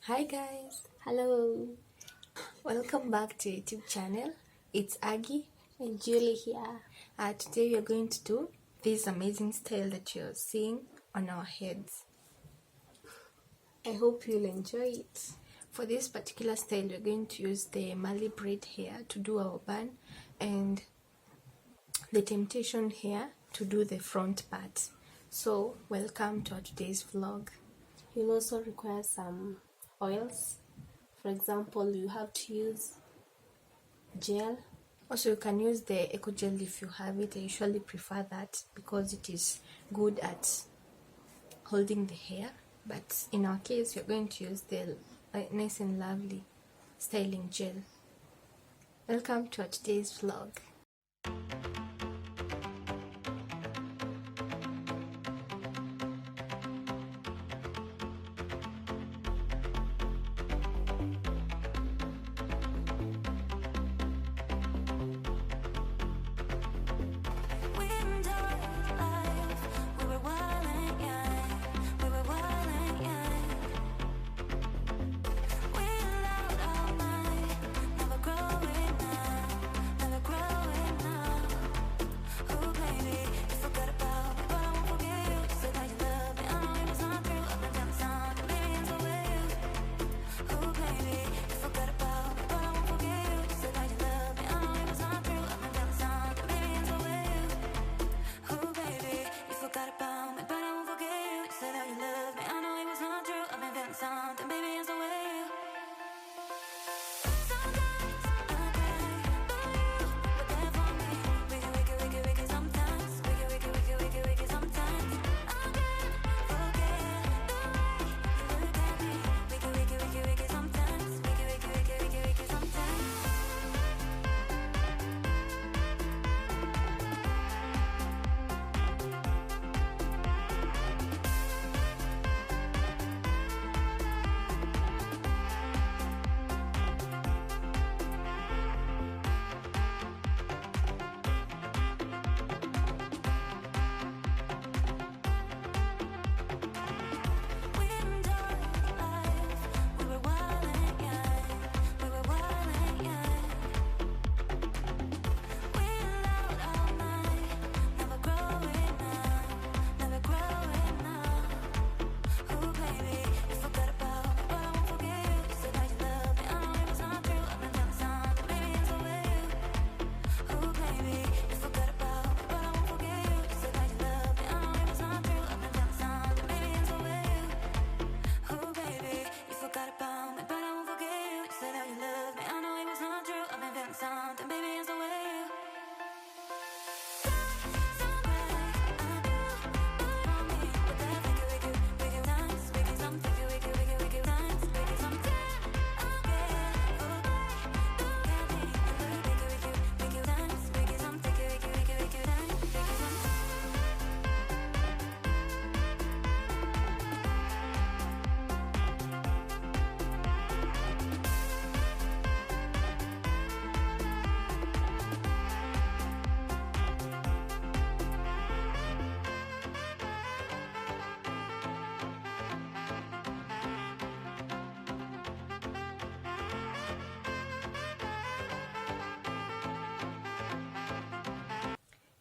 Hi guys, Hello, welcome back to YouTube channel. It's Aggy and Julie here. Today we are going to do this amazing style that you're seeing on our heads. I hope you'll enjoy it. For this particular style, we're going to use the Marley braid hair to do our bun and the temptation hair to do the front part. So welcome to our today's vlog. You'll also require some oils. For example, you have to use gel. Also, you can use the eco gel if you have it. I usually prefer that because it is good at holding the hair. But in our case, we're going to use the nice and lovely styling gel. Welcome to our today's vlog.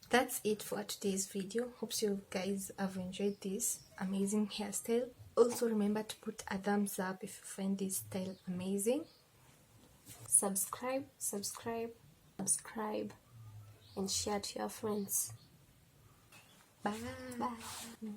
That's it for today's video. Hope you guys have enjoyed this amazing hairstyle. Also remember to put a thumbs up if you find this style amazing. Subscribe, and share to your friends. Bye. Bye.